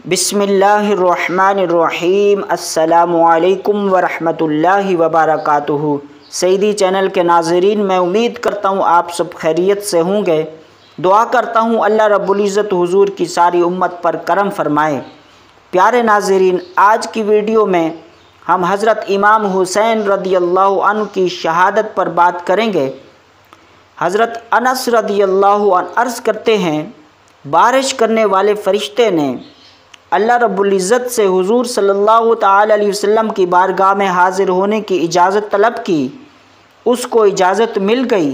بسم اللہ الرحمن الرحیم۔ السلام علیکم ورحمۃ اللہ وبرکاتہ۔ سیدی چینل کے ناظرین، میں امید کرتا ہوں آپ سب خیریت سے ہوں گے۔ دعا کرتا ہوں اللہ رب العزت حضور کی ساری امت پر کرم فرمائے۔ پیارے ناظرین، آج کی ویڈیو میں ہم حضرت امام حسین رضی اللہ عنہ کی شہادت پر بات کریں گے۔ حضرت انس رضی اللہ عنہ عرض کرتے ہیں، بارش کرنے والے فرشتے نے اللہ رب العزت سے حضور صلی اللہ تعالی علیہ وسلم کی بارگاہ میں حاضر ہونے کی اجازت طلب کی۔ اس کو اجازت مل گئی۔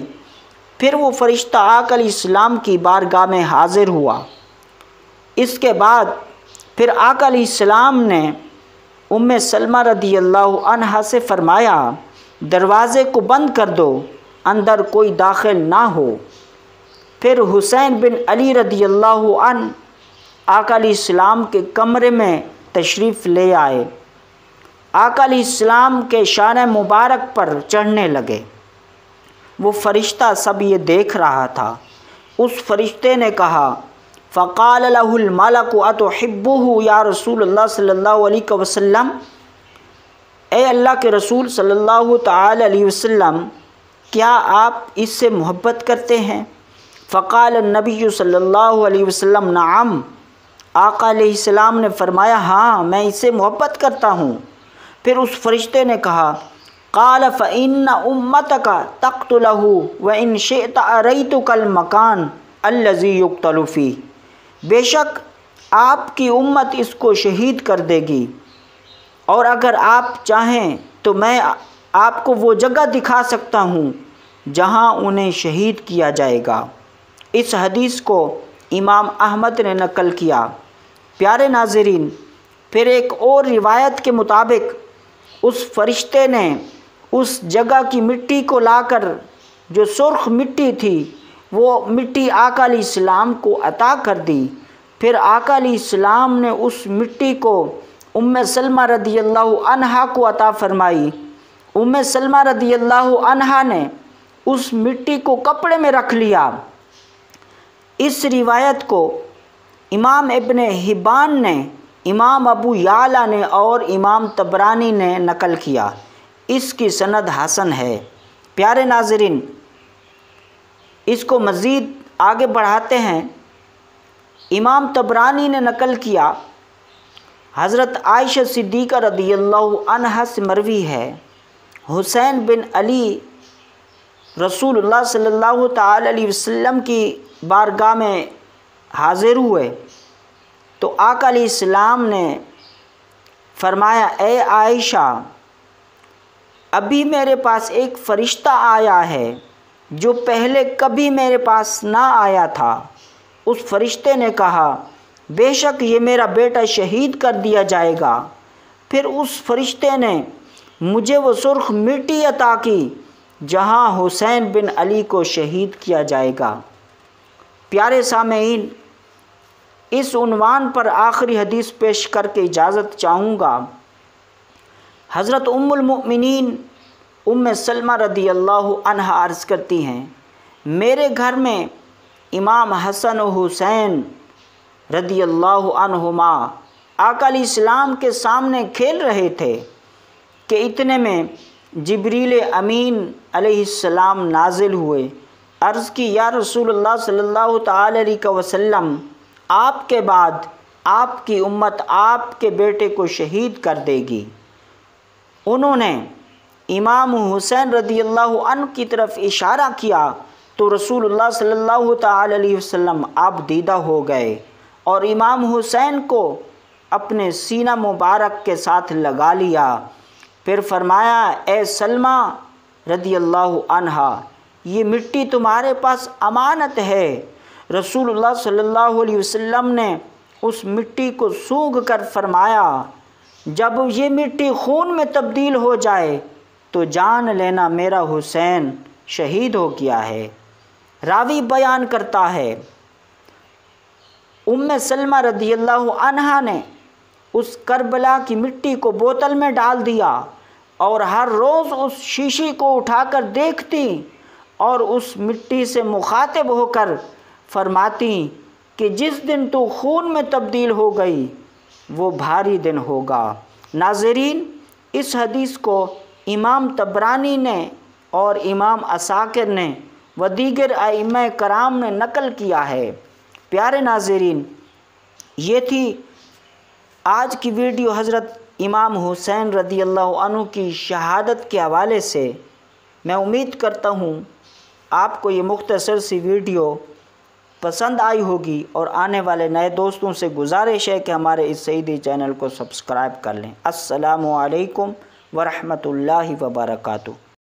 پھر وہ فرشتہ آقا علیہ السلام کی بارگاہ میں حاضر ہوا۔ اس کے بعد پھر آقا علیہ السلام نے ام سلمہ رضی اللہ عنہا سے فرمایا، دروازے کو بند کر دو، اندر کوئی داخل نہ ہو۔ پھر حسین بن علی رضی اللہ عنہ آقا علیہ السلام کے کمرے میں تشریف لے آئے۔ آقا علیہ السلام کے شان مبارک پر چڑھنے لگے۔ وہ فرشتہ سب یہ دیکھ رہا تھا۔ اس فرشتے نے کہا، فقال له الملک اتحبہ یا رسول اللہ صلی اللہ علیہ وسلم، اے اللہ کے رسول صلی اللہ تعالی علیہ وسلم، کیا آپ اس سے محبت کرتے ہیں؟ فقال النبی صلی اللہ علیہ وسلم نعم۔ آقا علیہ السلام نے فرمایا، ہاں میں اس سے محبت کرتا ہوں۔ پھر اس فرشتے نے کہا، قال فإن أمتك تقتله وإن شئت أريتك المكان الذي يقتل فيه۔ بے شک آپ کی امت اس کو شہید کر دے گی، اور اگر آپ چاہیں تو میں آپ کو وہ جگہ دکھا سکتا ہوں جہاں انہیں شہید کیا جائے گا۔ اس حدیث کو امام احمد نے نقل کیا۔ پیارے ناظرین، پھر ایک اور روایت کے مطابق اس فرشتے نے اس جگہ کی مٹی کو لا کر، جو سرخ مٹی تھی، وہ مٹی آقا علیہ السلام کو عطا کر دی۔ پھر آقا علیہ السلام نے اس مٹی کو ام سلمہ رضی اللہ عنہا کو عطا فرمائی۔ ام سلمہ رضی اللہ عنہا نے اس مٹی کو کپڑے میں رکھ لیا۔ اس روایت کو امام ابن حبان نے، امام ابو یعلا نے اور امام طبرانی نے نقل کیا۔ اس کی سند حسن ہے۔ پیارے ناظرین، اس کو مزید آگے بڑھاتے ہیں۔ امام طبرانی نے نقل کیا، حضرت عائشہ صدیقہ رضی اللہ عنہا سے مروی ہے، حسین بن علی رسول اللہ صلی اللہ تعالی علیہ وسلم کی بارگاہ میں حاضر ہوئے تو آقا علیہ السلام نے فرمایا، اے عائشہ، ابھی میرے پاس ایک فرشتہ آیا ہے جو پہلے کبھی میرے پاس نہ آیا تھا۔ اس فرشتے نے کہا، بے شک یہ میرا بیٹا شہید کر دیا جائے گا۔ پھر اس فرشتے نے مجھے وہ سرخ مٹی عطا کی جہاں حسین بن علی کو شہید کیا جائے گا۔ پیارے سامعین، اس عنوان پر آخری حدیث پیش کر کے اجازت چاہوں گا۔ حضرت ام المؤمنین ام سلمہ رضی اللہ عنہا عرض کرتی ہیں، میرے گھر میں امام حسن و حسین رضی اللہ عنہما آقا علیہ السلام کے سامنے کھیل رہے تھے کہ اتنے میں جبریل امین علیہ السلام نازل ہوئے۔ عرض کی، یا رسول اللہ صلی اللہ تعالی علیہ وسلم، آپ کے بعد آپ کی امت آپ کے بیٹے کو شہید کر دے گی۔ انہوں نے امام حسین رضی اللہ عنہ کی طرف اشارہ کیا تو رسول اللہ صلی اللہ تعالی علیہ وسلم آپ دیدہ ہو گئے اور امام حسین کو اپنے سینہ مبارک کے ساتھ لگا لیا۔ پھر فرمایا، اے سلمہ رضی اللہ عنہا، یہ مٹی تمہارے پاس امانت ہے۔ رسول اللہ صلی اللہ علیہ وسلم نے اس مٹی کو سونگھ کر فرمایا، جب یہ مٹی خون میں تبدیل ہو جائے تو جان لینا میرا حسین شہید ہو گیا ہے۔ راوی بیان کرتا ہے، ام سلمہ رضی اللہ عنہا نے اس کربلا کی مٹی کو بوتل میں ڈال دیا اور ہر روز اس شیشی کو اٹھا کر دیکھتی اور اس مٹی سے مخاطب ہو کر فرماتی کہ جس دن تو خون میں تبدیل ہو گئی وہ بھاری دن ہوگا۔ ناظرین، اس حدیث کو امام طبرانی نے اور امام عساکر نے و دیگر ائمہ کرام نے نقل کیا ہے۔ پیارے ناظرین، یہ تھی آج کی ویڈیو حضرت امام حسین رضی اللہ عنہ کی شہادت کے حوالے سے۔ میں امید کرتا ہوں آپ کو یہ مختصر سی ویڈیو پسند آئی ہوگی، اور آنے والے نئے دوستوں سے گزارش ہے کہ ہمارے اس سعیدی چینل کو سبسکرائب کر لیں۔ السلام علیکم ورحمۃ اللہ وبرکاتہ۔